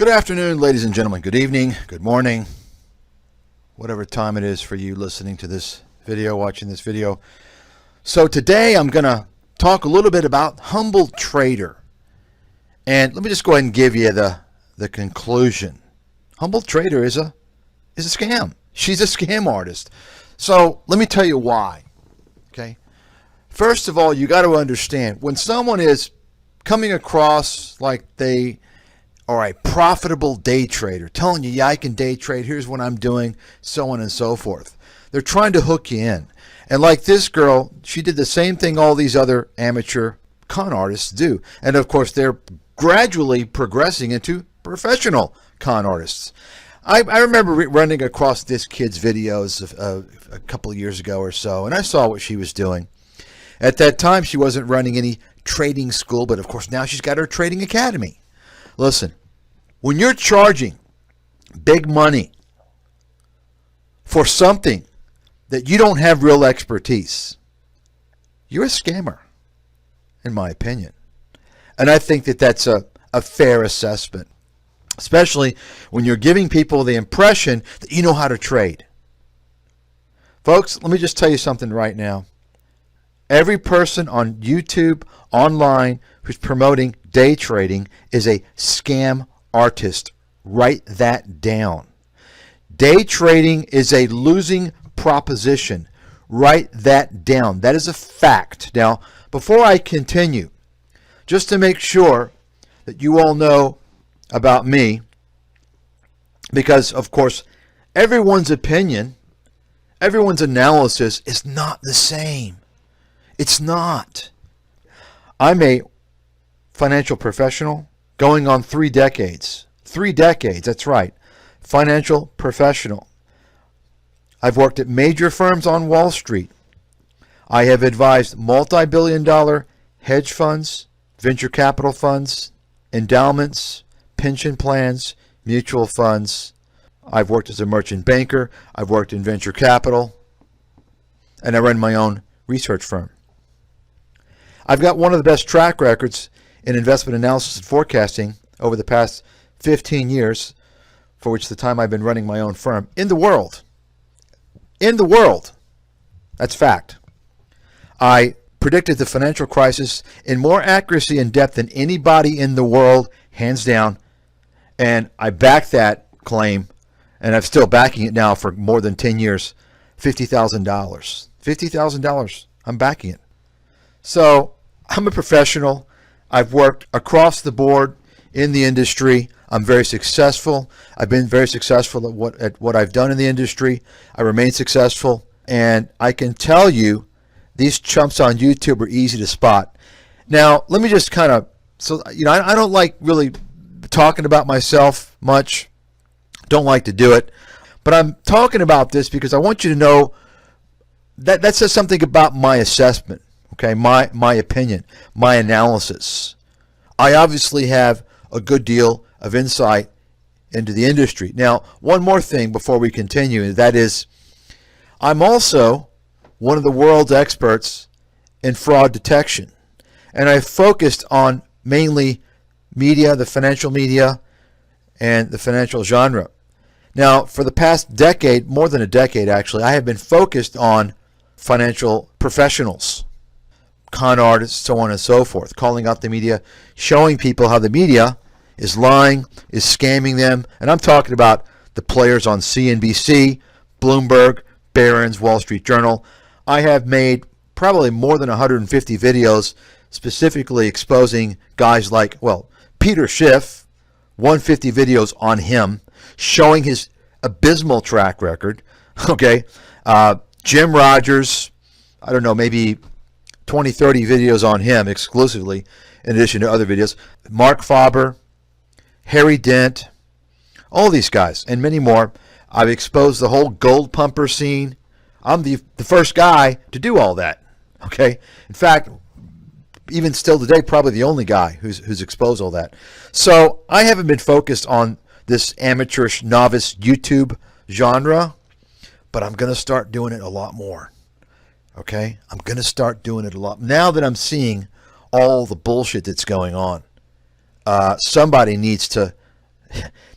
Good afternoon, ladies and gentlemen. Good evening, good morning, whatever time it is for you listening to this video, watching this video. So today I'm going to talk a little bit about Humble Trader. And let me just go ahead and give you the conclusion. Humble Trader is a scam. She's a scam artist. So let me tell you why. Okay. First of all, you got to understand when someone is coming across like they are a profitable day trader, telling you, yeah, I can day trade, here's what I'm doing, so on and so forth. They're trying to hook you in. And like this girl, she did the same thing all these other amateur con artists do. And of course, they're gradually progressing into professional con artists. I remember running across this kid's videos a couple of years ago or so, and I saw what she was doing. At that time, she wasn't running any trading school, but of course now she's got her trading academy. Listen, when you're charging big money for something that you don't have real expertise, you're a scammer, in my opinion. And I think that that's a fair assessment, especially when you're giving people the impression that you know how to trade. Folks, let me just tell you something right now. Every person on YouTube, online, who's promoting day trading is a scam artist. Write that down. Day trading is a losing proposition. Write that down. That is a fact. Now, before I continue, just to make sure that you all know about me, because, of course, everyone's opinion, everyone's analysis is not the same. It's not. I'm a financial professional going on 3 decades. 3 decades, that's right. Financial professional. I've worked at major firms on Wall Street. I have advised multi-billion-dollar hedge funds, venture capital funds, endowments, pension plans, mutual funds. I've worked as a merchant banker. I've worked in venture capital. And I run my own research firm. I've got one of the best track records in investment analysis and forecasting over the past 15 years, for which the time I've been running my own firm, in the world. In the world. That's fact. I predicted the financial crisis in more accuracy and depth than anybody in the world, hands down. And I backed that claim, and I'm still backing it now for more than 10 years. $50,000. $50,000. I'm backing it. So I'm a professional. I've worked across the board in the industry. I'm very successful. I've been very successful at what I've done in the industry. I remain successful. And I can tell you, these chumps on YouTube are easy to spot. Now, let me just kind of, I don't like really talking about myself much. Don't like to do it. But I'm talking about this because I want you to know that says something about my assessment. Okay, my opinion, my analysis. I obviously have a good deal of insight into the industry. Now, one more thing before we continue, and that is I'm also one of the world's experts in fraud detection. And I focused on mainly media, the financial media, and the financial genre. Now, for the past decade, more than a decade actually, I have been focused on financial professionals, con artists, so on and so forth, calling out the media, showing people how the media is lying, is scamming them. And I'm talking about the players on CNBC, Bloomberg, Barron's, Wall Street Journal. I have made probably more than 150 videos specifically exposing guys like, Peter Schiff, 150 videos on him, showing his abysmal track record. Okay. Jim Rogers, I don't know, maybe 20, 30 videos on him exclusively, in addition to other videos. Mark Faber, Harry Dent, all these guys, and many more. I've exposed the whole gold pumper scene. I'm the first guy to do all that. Okay? In fact, even still today, probably the only guy who's exposed all that. So I haven't been focused on this amateurish novice YouTube genre, but I'm going to start doing it a lot more. Okay? I'm going to start doing it a lot. Now that I'm seeing all the bullshit that's going on, somebody needs to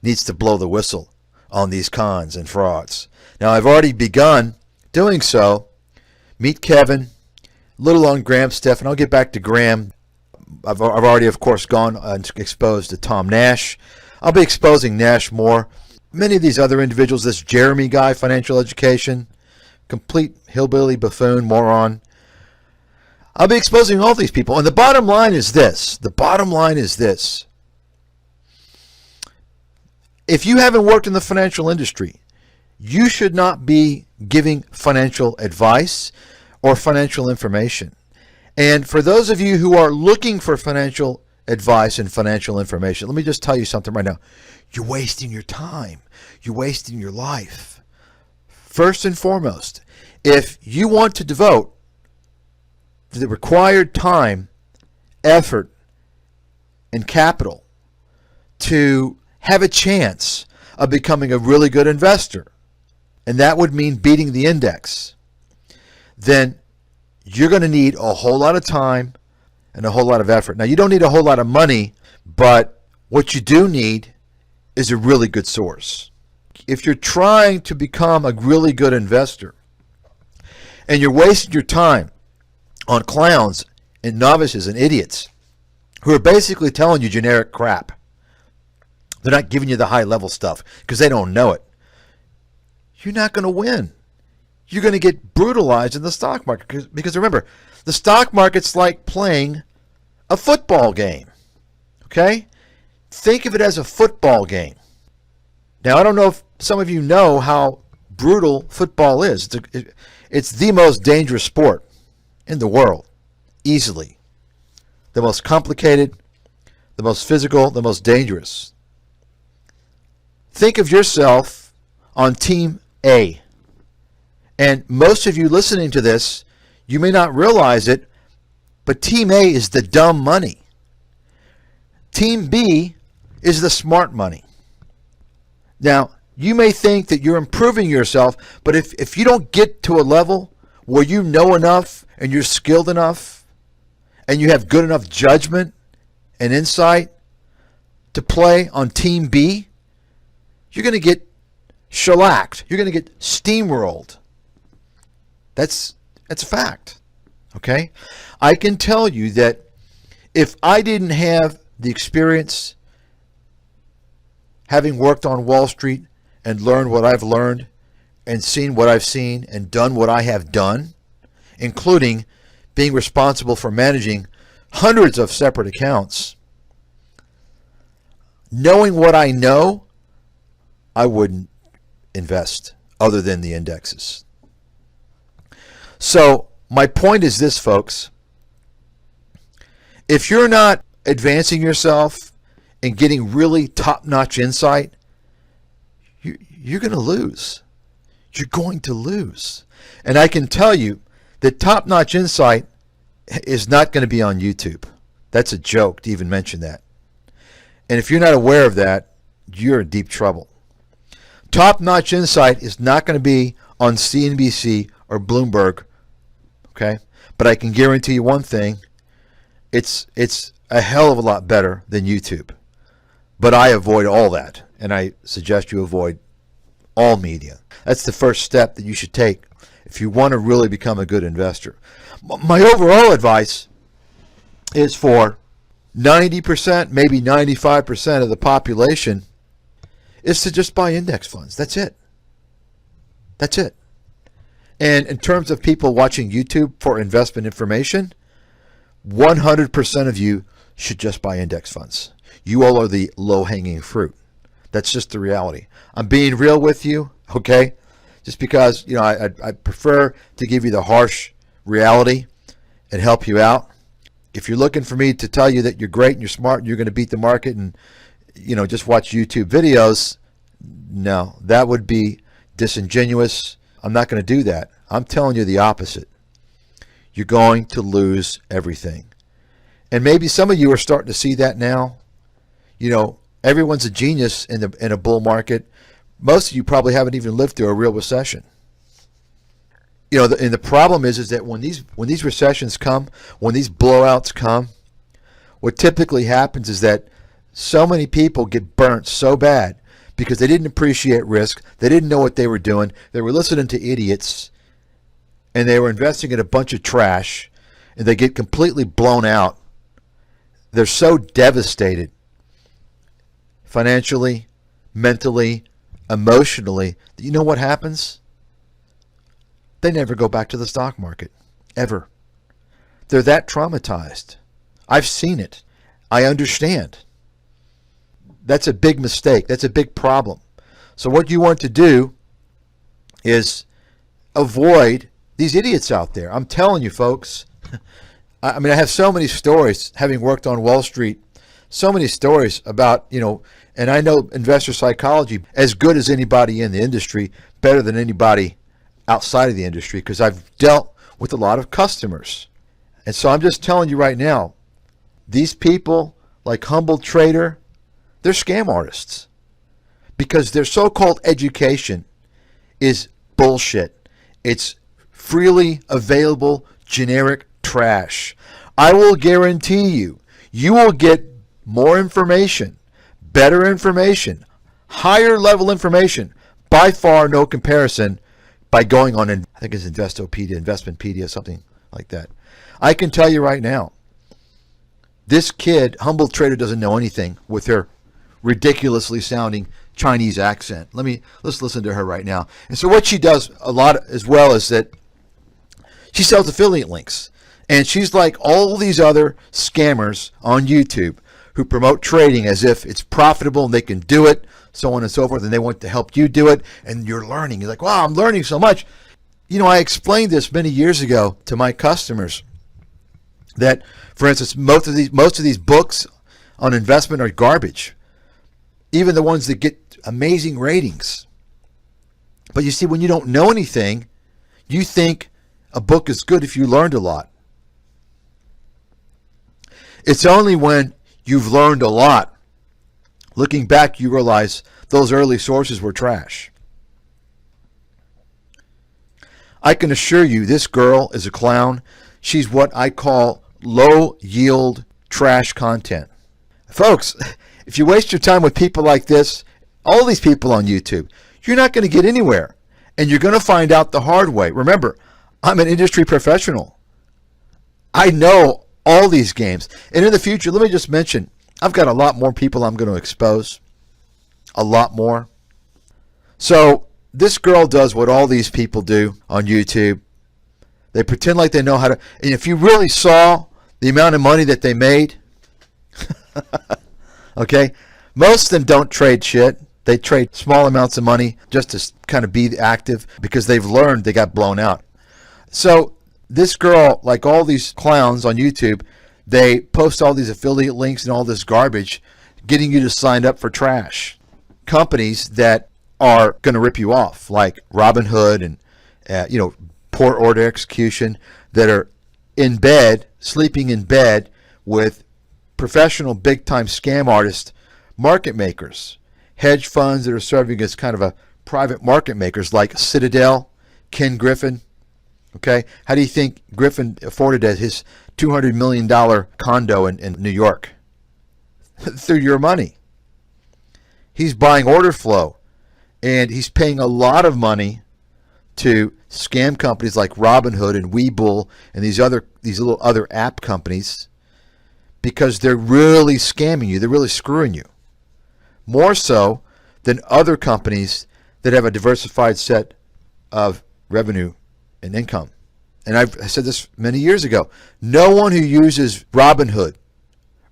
needs to blow the whistle on these cons and frauds. Now, I've already begun doing so. Meet Kevin, a little on Graham Steph, and I'll get back to Graham. I've already, of course, gone and exposed to Tom Nash. I'll be exposing Nash more. Many of these other individuals, this Jeremy guy, financial education, complete hillbilly, buffoon, moron. I'll be exposing all these people. And the bottom line is this. The bottom line is this. If you haven't worked in the financial industry, you should not be giving financial advice or financial information. And for those of you who are looking for financial advice and financial information, let me just tell you something right now. You're wasting your time. You're wasting your life. First and foremost, if you want to devote the required time, effort, and capital to have a chance of becoming a really good investor, and that would mean beating the index, then you're going to need a whole lot of time and a whole lot of effort. Now, you don't need a whole lot of money, but what you do need is a really good source. If you're trying to become a really good investor and you're wasting your time on clowns and novices and idiots who are basically telling you generic crap, they're not giving you the high level stuff because they don't know it, you're not going to win. You're going to get brutalized in the stock market because remember, the stock market's like playing a football game. Okay? Think of it as a football game. Now, I don't know if some of you know how brutal football is. It's the most dangerous sport in the world, easily. The most complicated, the most physical, the most dangerous. Think of yourself on Team A. And most of you listening to this, you may not realize it, but Team A is the dumb money. Team B is the smart money. Now, you may think that you're improving yourself, but if you don't get to a level where you know enough and you're skilled enough and you have good enough judgment and insight to play on Team B, you're going to get shellacked. You're going to get steamrolled. That's a fact. Okay? I can tell you that if I didn't have the experience having worked on Wall Street and learned what I've learned and seen what I've seen and done what I have done, including being responsible for managing hundreds of separate accounts, knowing what I know, I wouldn't invest other than the indexes. So my point is this, folks. If you're not advancing yourself and getting really top-notch insight, you're going to lose. You're going to lose. And I can tell you that top-notch insight is not going to be on YouTube. That's a joke to even mention that. And if you're not aware of that, you're in deep trouble. Top-notch insight is not going to be on CNBC or Bloomberg, okay? But I can guarantee you one thing, it's a hell of a lot better than YouTube. But I avoid all that, and I suggest you avoid all media. That's the first step that you should take if you want to really become a good investor. My overall advice is for 90%, maybe 95% of the population is to just buy index funds. That's it. That's it. And in terms of people watching YouTube for investment information, 100% of you should just buy index funds. You all are the low-hanging fruit. That's just the reality. I'm being real with you, okay? Just because, you know, I prefer to give you the harsh reality and help you out. If you're looking for me to tell you that you're great and you're smart and you're going to beat the market and, you know, just watch YouTube videos, no, that would be disingenuous. I'm not going to do that. I'm telling you the opposite. You're going to lose everything. And maybe some of you are starting to see that now. You know, everyone's a genius in a bull market. Most of you probably haven't even lived through a real recession. You know, and the problem is that when these recessions come, when these blowouts come, what typically happens is that so many people get burnt so bad because they didn't appreciate risk. They didn't know what they were doing. They were listening to idiots, and they were investing in a bunch of trash, and they get completely blown out. They're so devastated financially, mentally, emotionally. You know what happens? They never go back to the stock market, ever. They're that traumatized. I've seen it. I understand. That's a big mistake. That's a big problem. So what you want to do is avoid these idiots out there. I'm telling you, folks. I mean, I have so many stories, having worked on Wall Street, so many stories about, and I know investor psychology as good as anybody in the industry, better than anybody outside of the industry, because I've dealt with a lot of customers. And so I'm just telling you right now, these people like Humble Trader, they're scam artists because their so-called education is bullshit. It's freely available generic trash. I will guarantee you, you will get more information, better information, higher level information, by far no comparison, by going on, I think it's Investopedia, Investmentpedia, something like that. I can tell you right now, this kid, Humble Trader, doesn't know anything with her ridiculously sounding Chinese accent. Let's listen to her right now. And so what she does a lot as well is that she sells affiliate links. And she's like all these other scammers on YouTube who promote trading as if it's profitable and they can do it, so on and so forth, and they want to help you do it, and you're learning. You're like, wow, I'm learning so much. I explained this many years ago to my customers that, for instance, most of these books on investment are garbage, even the ones that get amazing ratings. But you see, when you don't know anything, you think a book is good if you learned a lot. It's only when you've learned a lot, looking back, you realize those early sources were trash. I can assure you this girl is a clown. She's what I call low yield trash content. Folks, if you waste your time with people like this, all these people on YouTube, you're not going to get anywhere. And you're going to find out the hard way. Remember, I'm an industry professional. I know all these games. And in the future, let me just mention, I've got a lot more people I'm going to expose. A lot more. So this girl does what all these people do on YouTube. They pretend like they know how to. And if you really saw the amount of money that they made, okay, most of them don't trade shit. They trade small amounts of money just to kind of be active because they've learned they got blown out. So this girl, like all these clowns on YouTube, they post all these affiliate links and all this garbage, getting you to sign up for trash. Companies that are going to rip you off, like Robinhood and poor order execution, that are in bed, sleeping in bed with professional big-time scam artist market makers, hedge funds that are serving as kind of a private market makers like Citadel, Ken Griffin. Okay, how do you think Griffin afforded his $200 million condo in New York? Through your money. He's buying order flow, and he's paying a lot of money to scam companies like Robinhood and Webull and these little other app companies, because they're really scamming you. They're really screwing you. More so than other companies that have a diversified set of revenue and income. And I said this many years ago. No one who uses Robinhood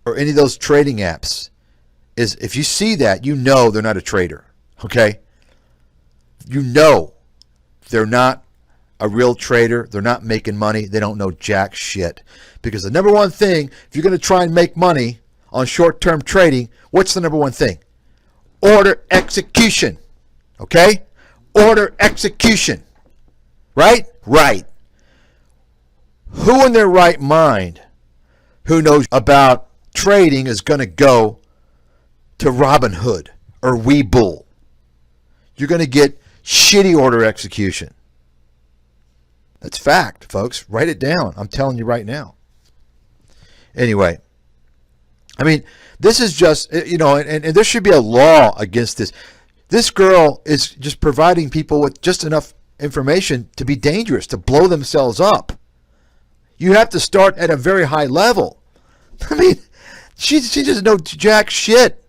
or any of those trading apps is, if you see that, you know they're not a trader. Okay? You know they're not a real trader. They're not making money. They don't know jack shit. Because the number one thing, if you're going to try and make money on short-term trading, what's the number one thing? Order execution. Okay? Order execution. Right? Right. Who in their right mind who knows about trading is going to go to Robinhood or Webull? You're going to get shitty order execution. That's fact, folks. Write it down. I'm telling you right now. Anyway, I mean, this is just, and there should be a law against this. This girl is just providing people with just enough information to be dangerous, to blow themselves up. You have to start at a very high level. I mean, she doesn't know jack shit.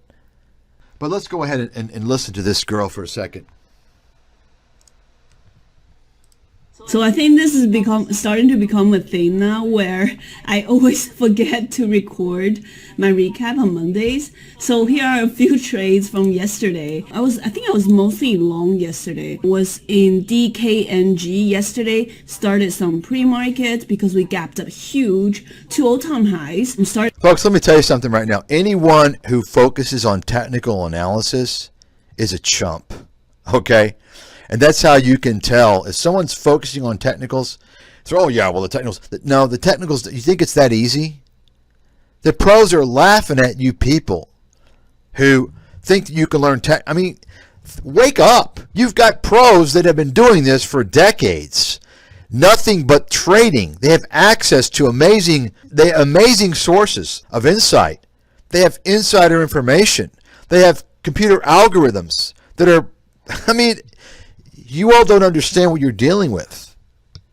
But let's go ahead and listen to this girl for a second. So I think this is starting to become a thing now where I always forget to record my recap on Mondays. So here are a few trades from yesterday. I think I was mostly long yesterday. Was in DKNG yesterday. Started some pre-market because we gapped up huge to all-time highs. Folks, let me tell you something right now. Anyone who focuses on technical analysis is a chump. Okay? And that's how you can tell if someone's focusing on technicals. So, the technicals. No, the technicals, you think it's that easy? The pros are laughing at you people who think that you can learn tech. I mean, wake up. You've got pros that have been doing this for decades. Nothing but trading. They have access to amazing sources of insight. They have insider information. They have computer algorithms that are, you all don't understand what you're dealing with,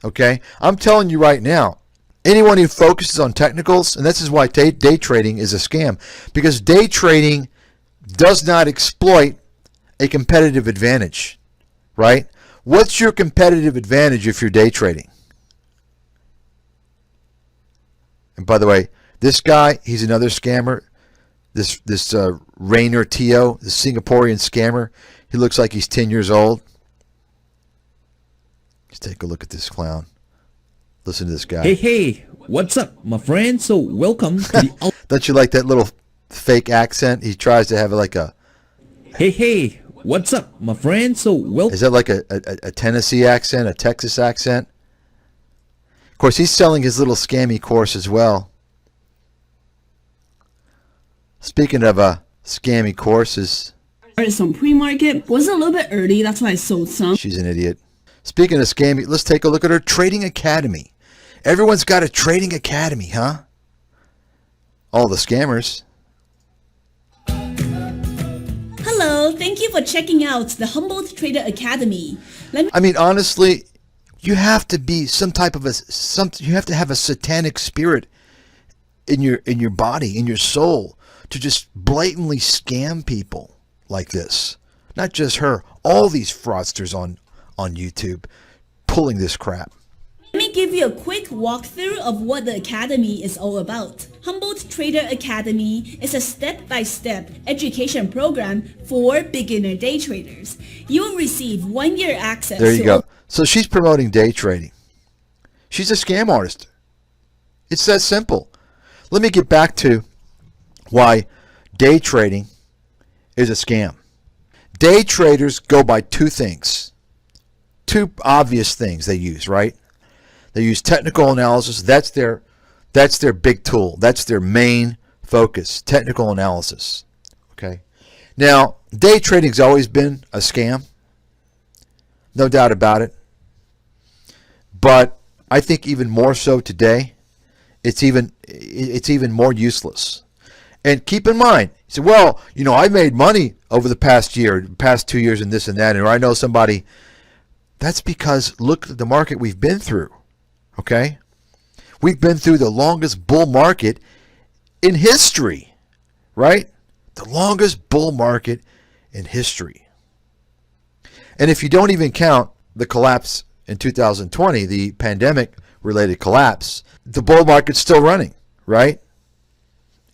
okay? I'm telling you right now, anyone who focuses on technicals, and this is why day trading is a scam, because day trading does not exploit a competitive advantage, right? What's your competitive advantage if you're day trading? And by the way, this guy, he's another scammer. This Rainer Tio, the Singaporean scammer, he looks like he's 10 years old. Let's take a look at this clown. Listen to this guy. Hey, what's up, my friend? So welcome to the... Don't you like that little fake accent? He tries to have like a... Hey, what's up, my friend? So welcome... Is that like a Tennessee accent, a Texas accent? Of course, he's selling his little scammy course as well. Speaking of scammy courses... Started some pre-market. Was a little bit early, that's why I sold some. She's an idiot. Speaking of scammy, let's take a look at her trading academy. Everyone's got a trading academy, huh? All the scammers. Hello, thank you for checking out the Humboldt Trader Academy. Honestly, you have to be you have to have a satanic spirit in your body, in your soul, to just blatantly scam people like this. Not just her, all these fraudsters on YouTube pulling this crap. Let me give you a quick walkthrough of what the Academy is all about. Humboldt Trader Academy is a step-by-step education program for beginner day traders. You will receive 1-year access. There you go. So she's promoting day trading. She's a scam artist. It's that simple. Let me get back to why day trading is a scam. Day traders go by two things. Two obvious things they use, right? They use technical analysis. That's their big tool. That's their main focus, technical analysis. Okay. Now, day trading's always been a scam. No doubt about it. But I think even more so today, it's even more useless. And keep in mind, you say, well, I made money over the past 2 years and this and that, and I know somebody. That's because look at the market we've been through, okay? We've been through the longest bull market in history, right? The longest bull market in history. And if you don't even count the collapse in 2020, the pandemic-related collapse, the bull market's still running, right?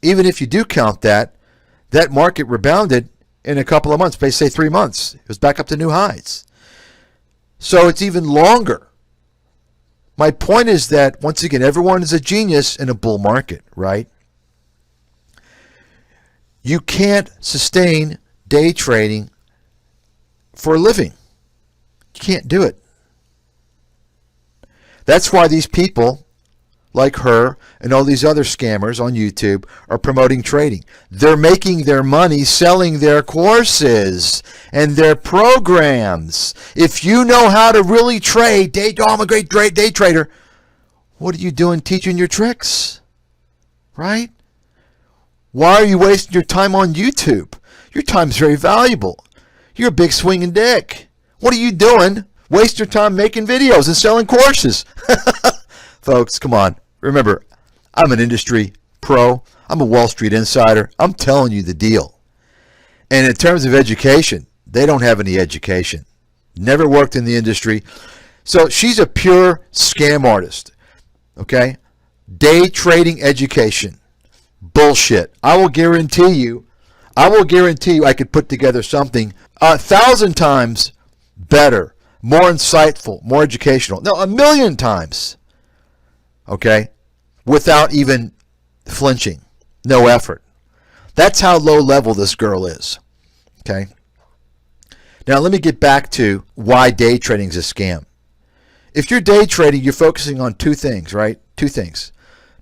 Even if you do count that market rebounded in a couple of months, say 3 months. It was back up to new highs. So it's even longer. My point is that, once again, everyone is a genius in a bull market, right? You can't sustain day trading for a living. You can't do it. That's why these people like her and all these other scammers on YouTube are promoting trading. They're making their money selling their courses and their programs. If you know how to really trade, I'm a great day trader, what are you doing teaching your tricks? Right? Why are you wasting your time on YouTube? Your time's very valuable. You're a big swinging dick. What are you doing? Waste your time making videos and selling courses. Folks, come on. Remember, I'm an industry pro. I'm a Wall Street insider. I'm telling you the deal. And in terms of education, they don't have any education. Never worked in the industry. So she's a pure scam artist. Okay? Day trading education. Bullshit. I will guarantee you I could put together something 1,000 times better, more insightful, more educational. No, 1,000,000 times. Okay? Without even flinching. No effort. That's how low level this girl is. Okay? Now let me get back to why day trading is a scam. If you're day trading, you're focusing on two things, right? Two things.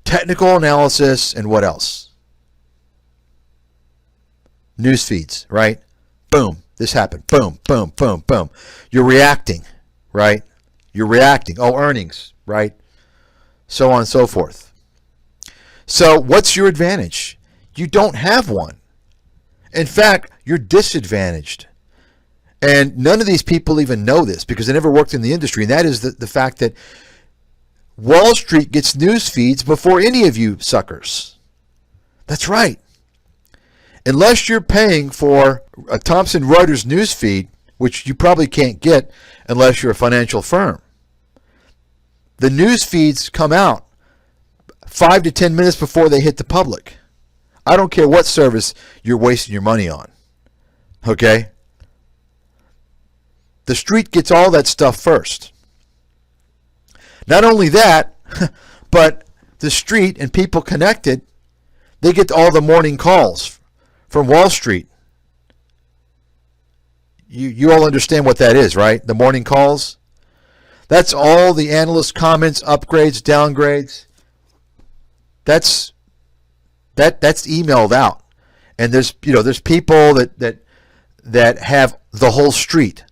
Technical analysis and what else? News feeds, right? Boom, this happened. Boom, boom, boom, boom. You're reacting, right? You're reacting. Oh, earnings, right? So on and so forth. So what's your advantage? You don't have one. In fact, you're disadvantaged. And none of these people even know this because they never worked in the industry. And that is the fact that Wall Street gets news feeds before any of you suckers. That's right. Unless you're paying for a Thomson Reuters news feed, which you probably can't get unless you're a financial firm. The news feeds come out 5 to 10 minutes before they hit the public. I don't care what service you're wasting your money on. Okay? The street gets all that stuff first. Not only that, but the street and people connected, they get all the morning calls from Wall Street. You all understand what that is, right? The morning calls. That's all the analyst comments, upgrades, downgrades. That's emailed out. And there's people that have the whole street.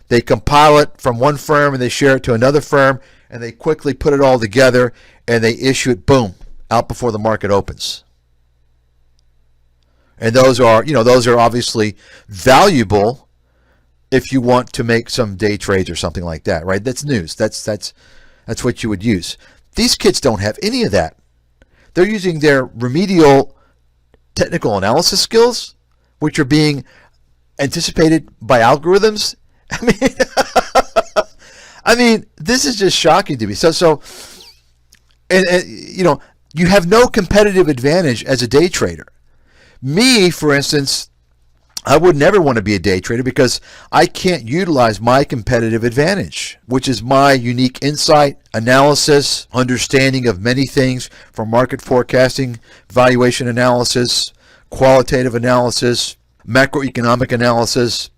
They compile it from one firm and they share it to another firm and they quickly put it all together and they issue it, boom, out before the market opens. And those are obviously valuable if you want to make some day trades or something like that, right? That's news. That's what you would use. These kids don't have any of that. They're using their remedial technical analysis skills, which are being anticipated by algorithms. I mean, this is just shocking to me. And you have no competitive advantage as a day trader. Me, for instance, I would never want to be a day trader because I can't utilize my competitive advantage, which is my unique insight, analysis, understanding of many things from market forecasting, valuation analysis, qualitative analysis, macroeconomic analysis.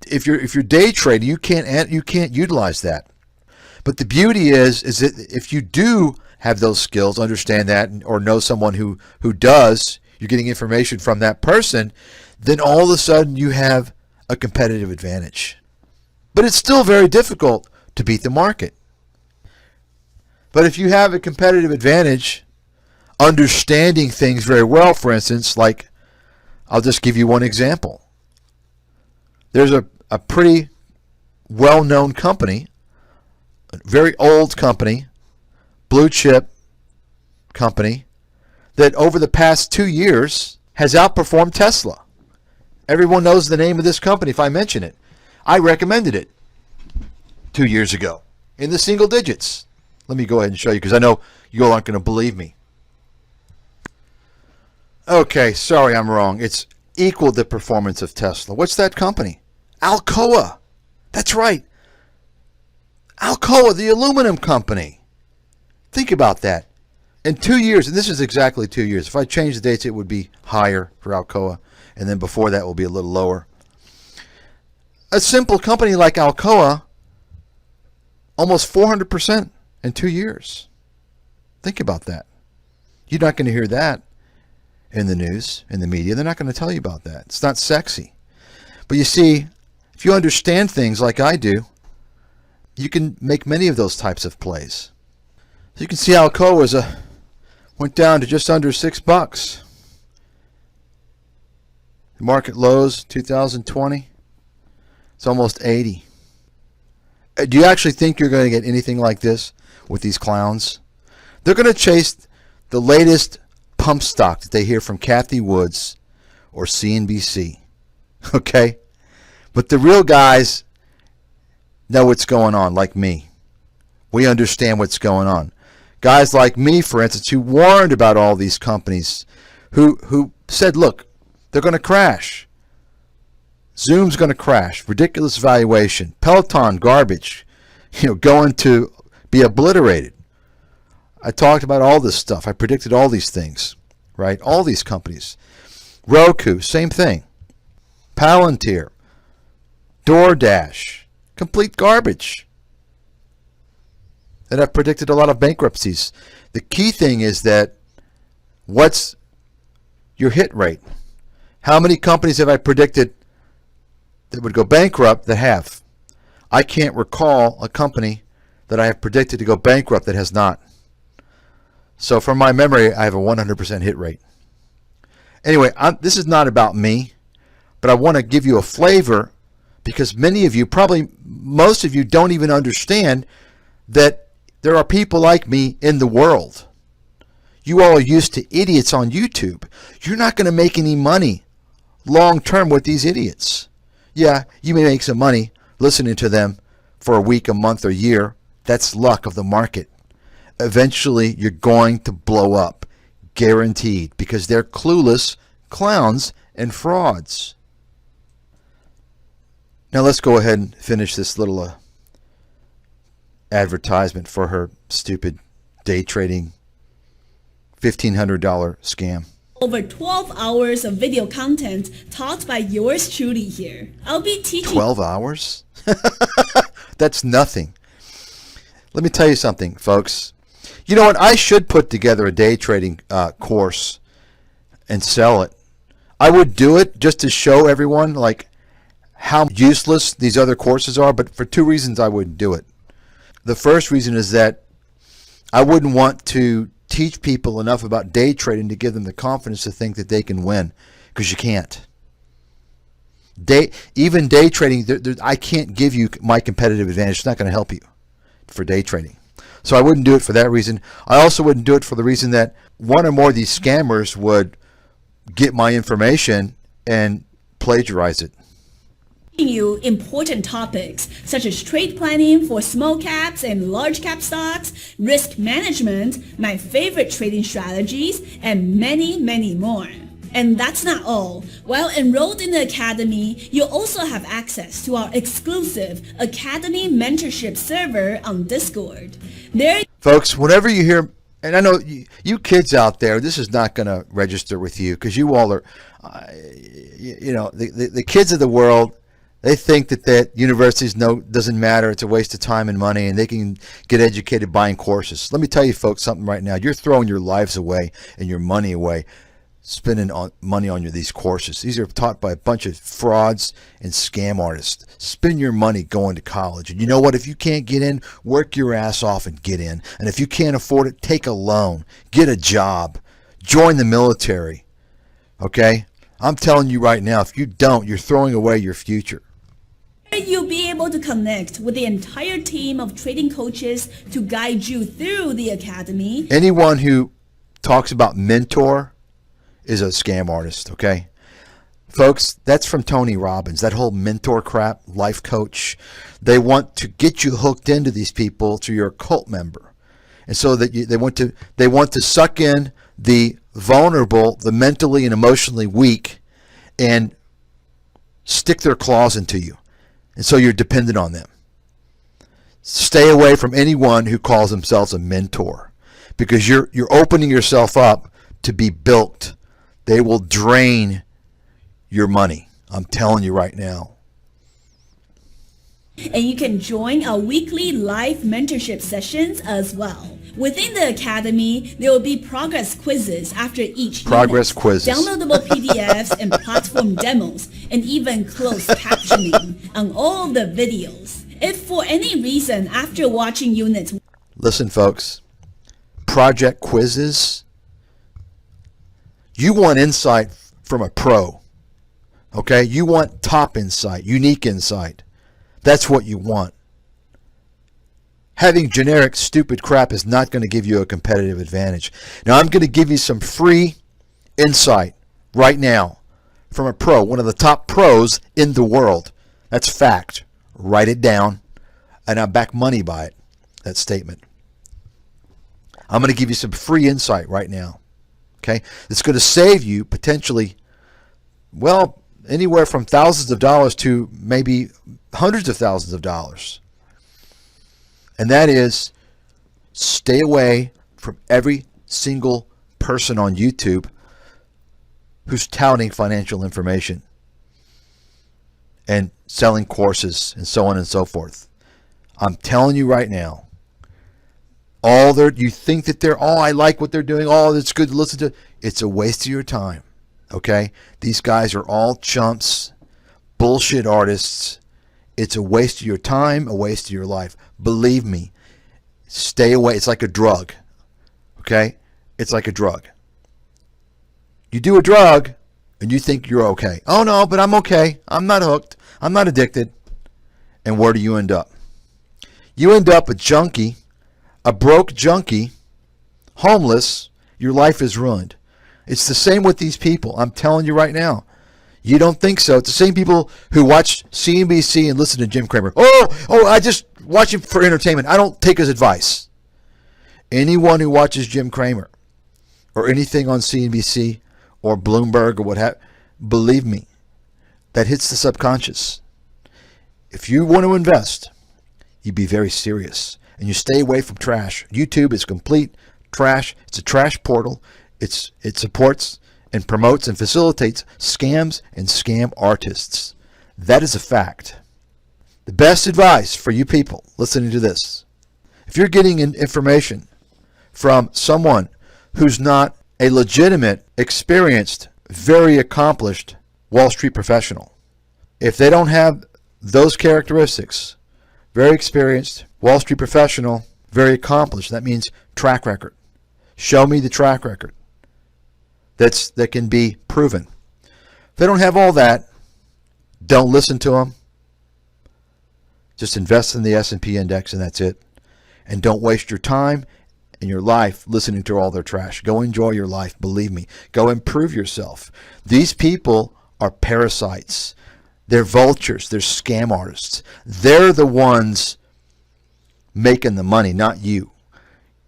If you're day trading, you can't utilize that. But the beauty is that if you do have those skills, understand that, or know someone who does, you're getting information from that person, then all of a sudden you have a competitive advantage. But it's still very difficult to beat the market. But if you have a competitive advantage, understanding things very well, for instance, like, I'll just give you one example. There's a pretty well-known company, a very old company, blue chip company, that over the past 2 years has outperformed Tesla. Everyone knows the name of this company if I mention it. I recommended it 2 years ago in the single digits. Let me go ahead and show you because I know you all aren't going to believe me. Okay, sorry, I'm wrong. It's equaled the performance of Tesla. What's that company? Alcoa. That's right. Alcoa, the aluminum company. Think about that. In 2 years, and this is exactly 2 years. If I change the dates, it would be higher for Alcoa, and then before that will be a little lower. A simple company like Alcoa, almost 400% in 2 years. Think about that. You're not going to hear that in the news, in the media. They're not going to tell you about that. It's not sexy. But you see, if you understand things like I do, you can make many of those types of plays. So you can see Alcoa went down to just under $6. Market lows 2020. It's almost 80. Do you actually think you're going to get anything like this with these clowns? They're going to chase the latest pump stock that they hear from Kathy Woods or CNBC. Okay? But the real guys know what's going on, like me. We understand what's going on. Guys like me, for instance, who warned about all these companies, who said, look, they're going to crash. Zoom's going to crash. Ridiculous valuation. Peloton, garbage. Going to be obliterated. I talked about all this stuff. I predicted all these things, right? All these companies. Roku, same thing. Palantir, DoorDash, complete garbage. And I've predicted a lot of bankruptcies. The key thing is that what's your hit rate? How many companies have I predicted that would go bankrupt that have? I can't recall a company that I have predicted to go bankrupt that has not. So from my memory, I have a 100% hit rate. Anyway, this is not about me, but I want to give you a flavor because many of you, probably most of you, don't even understand that there are people like me in the world. You all are used to idiots on YouTube. You're not going to make any money long term with these idiots. Yeah, you may make some money listening to them for a week, a month, or a year. That's luck of the market. Eventually, you're going to blow up. Guaranteed. Because they're clueless clowns and frauds. Now let's go ahead and finish this little advertisement for her stupid day trading $1,500 scam. Over 12 hours of video content taught by yours truly here. I'll be teaching 12 hours? That's nothing. Let me tell you something, folks. You know what? I should put together a day trading course and sell it. I would do it just to show everyone like how useless these other courses are, but for two reasons I wouldn't do it. The first reason is that I wouldn't want to teach people enough about day trading to give them the confidence to think that they can win, because you can't. Even day trading, I can't give you my competitive advantage. It's not going to help you for day trading. So I wouldn't do it for that reason. I also wouldn't do it for the reason that one or more of these scammers would get my information and plagiarize it. you important topics such as trade planning for small caps and large cap stocks, risk management, my favorite trading strategies, and many, many more. And that's not all. While enrolled in the Academy, you'll also have access to our exclusive Academy mentorship server on Discord. There, folks, whenever you hear, and I know you kids out there, this is not going to register with you because you all are, the kids of the world, they think that universities doesn't matter. It's a waste of time and money, and they can get educated buying courses. Let me tell you, folks, something right now. You're throwing your lives away and your money away, spending money on these courses. These are taught by a bunch of frauds and scam artists. Spend your money going to college. And you know what? If you can't get in, work your ass off and get in. And if you can't afford it, take a loan. Get a job. Join the military. Okay? I'm telling you right now, if you don't, you're throwing away your future. you'll be able to connect with the entire team of trading coaches to guide you through the Academy. Anyone who talks about mentor is a scam artist, okay? Folks, that's from Tony Robbins, that whole mentor crap, life coach. They want to get you hooked into these people through your cult member. And so that they want to suck in the vulnerable, the mentally and emotionally weak, and stick their claws into you. And so you're dependent on them. Stay away from anyone who calls themselves a mentor, because you're opening yourself up to be bilked. They will drain your money. I'm telling you right now. And you can join our weekly live mentorship sessions as well. Within the Academy, there will be progress quizzes after each Progress unit, quizzes. downloadable PDFs and platform demos, and even closed captioning on all of the videos. If for any reason after watching units... Listen, folks. Project quizzes. You want insight from a pro. Okay? You want top insight, unique insight. That's what you want. Having generic, stupid crap is not going to give you a competitive advantage. Now, I'm going to give you some free insight right now from a pro, one of the top pros in the world. That's fact. Write it down, and I back money by it, that statement. I'm going to give you some free insight right now. Okay? It's going to save you potentially, well, anywhere from thousands of dollars to maybe hundreds of thousands of dollars. And that is, stay away from every single person on YouTube who's touting financial information and selling courses and so on and so forth. I'm telling you right now, you think that I like what they're doing, it's good to listen to. It's a waste of your time. Okay? These guys are all chumps, bullshit artists. It's a waste of your time, a waste of your life. Believe me, stay away. It's like a drug. Okay? It's like a drug. You do a drug and you think you're okay. Oh no, but I'm okay. I'm not hooked. I'm not addicted. And where do you end up? You end up a junkie, a broke junkie, homeless. Your life is ruined. It's the same with these people. I'm telling you right now. You don't think so? It's the same people who watch CNBC and listen to Jim Cramer. I just watch him for entertainment. I don't take his advice. Anyone who watches Jim Cramer or anything on CNBC or Bloomberg or what have, believe me, that hits the subconscious. If you want to invest, you be very serious and you stay away from trash. YouTube is complete trash. It's a trash portal. It supports and promotes and facilitates scams and scam artists. That is a fact. The best advice for you people listening to this, if you're getting information from someone who's not a legitimate, experienced, very accomplished Wall Street professional, if they don't have those characteristics, very experienced, Wall Street professional, very accomplished, that means track record. Show me the track record that can be proven. If they don't have all that, don't listen to them. Just invest in the S&P index and that's it. And don't waste your time and your life listening to all their trash. Go enjoy your life, believe me. Go improve yourself. These people are parasites. They're vultures. They're scam artists. They're the ones making the money, not you.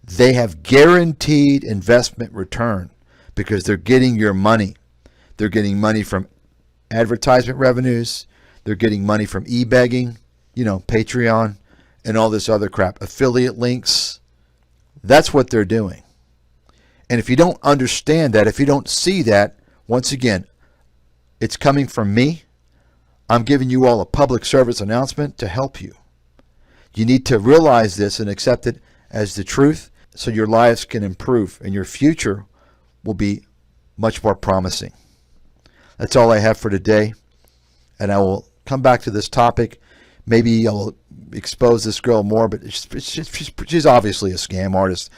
They have guaranteed investment return because they're getting your money. They're getting money from advertisement revenues. They're getting money from e-begging, Patreon, and all this other crap. Affiliate links. That's what they're doing. And if you don't understand that, if you don't see that, once again, it's coming from me. I'm giving you all a public service announcement to help you. You need to realize this and accept it as the truth so your lives can improve and your future will be much more promising. That's all I have for today. And I will come back to this topic. Maybe I'll expose this girl more, but she's obviously a scam artist.